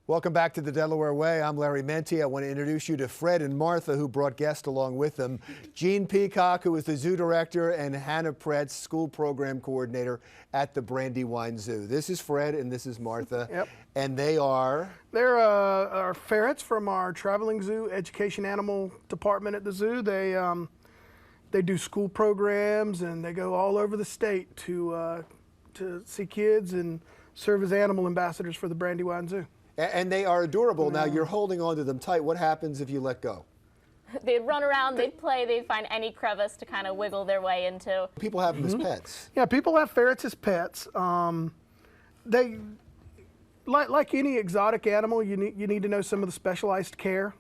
Welcome back to the Delaware Way. I'm Larry Menti. I want to introduce you to Fred and Martha, who brought guests along with them. Gene Peacock, who is the zoo director, and Hannah Pretz, school program coordinator at the Brandywine Zoo. This is Fred and this is Martha. Yep. And they are? They're our ferrets from our traveling zoo education animal department at the zoo. They do school programs and they go all over the state to see kids and serve as animal ambassadors for the Brandywine Zoo. And they are adorable. Now, you're holding on to them tight. What happens if you let go? They'd run around, they'd play, they'd find any crevice to kind of wiggle their way into. People have them as pets. Yeah, people have ferrets as pets. They, like any exotic animal, you need to know some of the specialized care.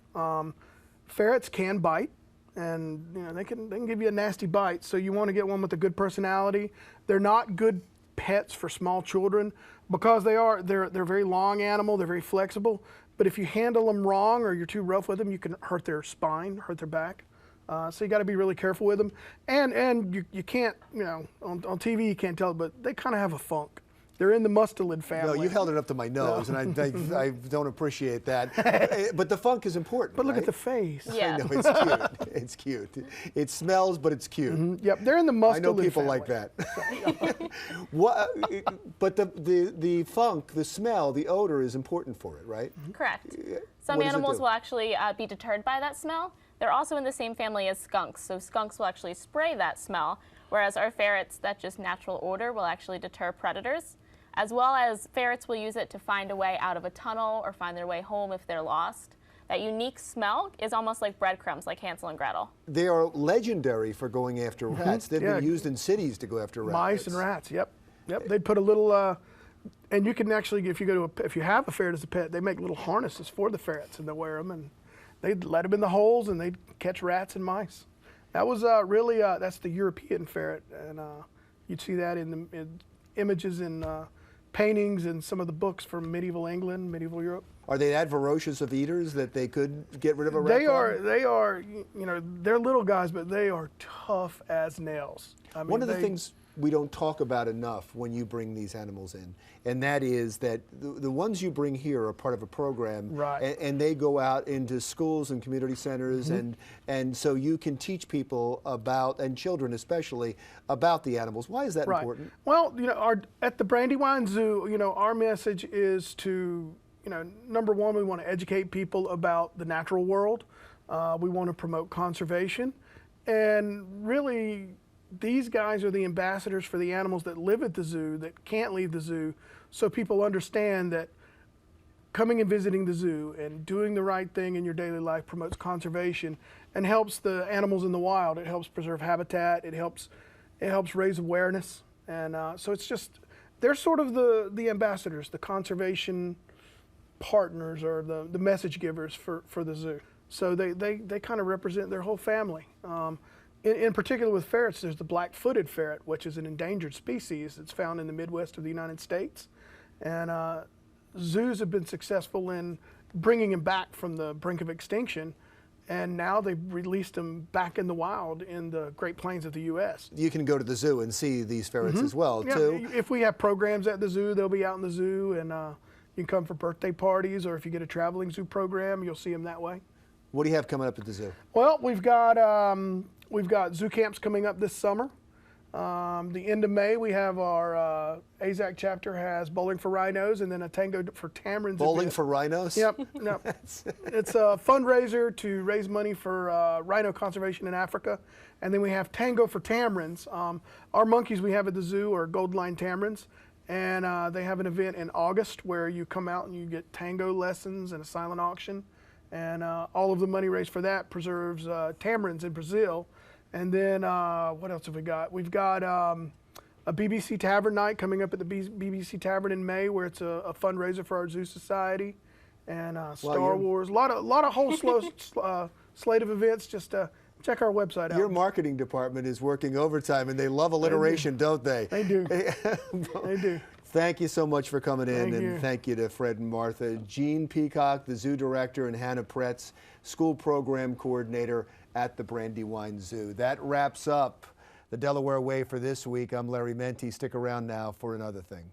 Ferrets can bite, and they can give you a nasty bite. So you want to get one with a good personality. They're not good pets for small children because they're a very long animal. They're very flexible. But if you handle them wrong or you're too rough with them, you can hurt their spine, hurt their back. So you got to be really careful with them. And you can't, on TV you can't tell, but they kind of have a funk. They're in the mustelid family. No, you held it up to my nose, and I don't appreciate that. But the funk is important. But look right? at the face. Yeah. I know, it's cute. It's cute. It smells, but it's cute. Yep, they're in the mustelid I know people family. like that. But the funk, the smell, the odor is important for it, right? Correct. What Some does it animals do? will actually be deterred by that smell. They're also in the same family as skunks, so skunks will actually spray that smell, whereas our ferrets, that just natural odor, will actually deter predators, as well as ferrets will use it to find a way out of a tunnel or find their way home if they're lost. That unique smell is almost like breadcrumbs, like Hansel and Gretel. They are legendary for going after rats. They've been used in cities to go after rats. Mice and rats. Yep. They'd put a little, and you can actually, if you have a ferret as a pet, they make little harnesses for the ferrets and they'll wear them and they'd let them in the holes and they'd catch rats and mice. That was really that's the European ferret, and you'd see that in images in paintings and some of the books from medieval England, medieval Europe. Are they that ferocious of eaters that they could get rid of a rat? They are, they're little guys, but they are tough as nails. I mean, one of the things we don't talk about enough when you bring these animals in, and that is that the ones you bring here are part of a program, right. and they go out into schools and community centers, and so you can teach people about, and children especially, about the animals. Why is that important? Well, at the Brandywine Zoo, our message is to, number one, we want to educate people about the natural world. We want to promote conservation, and really, these guys are the ambassadors for the animals that live at the zoo, that can't leave the zoo, so people understand that coming and visiting the zoo and doing the right thing in your daily life promotes conservation and helps the animals in the wild. It helps preserve habitat. It helps raise awareness. And so it's just, they're sort of the ambassadors, the conservation partners, or the message givers for the zoo. So they kind of represent their whole family. In particular with ferrets, there's the black-footed ferret, which is an endangered species. It's found in the Midwest of the United States. And zoos have been successful in bringing them back from the brink of extinction. And now they've released them back in the wild in the Great Plains of the U.S. You can go to the zoo and see these ferrets as well, too. If we have programs at the zoo, they'll be out in the zoo, and you can come for birthday parties, or if you get a traveling zoo program, you'll see them that way. What do you have coming up at the zoo? Well, we've got zoo camps coming up this summer. The end of May, we have our AZAC chapter has bowling for rhinos and then a tango for tamarins. Bowling for rhinos? Yep. It's a fundraiser to raise money for rhino conservation in Africa. And then we have tango for tamarins. Our monkeys we have at the zoo are gold line tamarins. And they have an event in August where you come out and you get tango lessons and a silent auction. And all of the money raised for that preserves tamarins in Brazil. And then what else have we got? We've got a BBC Tavern night coming up at the BBC Tavern in May, where it's a fundraiser for our Zoo Society, and Star Wars. A lot of whole slate of events. Just check our website out. Your marketing department is working overtime, and they love alliteration, don't they? They do. They do. Thank you so much for coming in, thank you to Fred and Martha. Gene Peacock, the zoo director, and Hannah Pretz, school program coordinator at the Brandywine Zoo. That wraps up the Delaware Way for this week. I'm Larry Menti. Stick around now for another thing.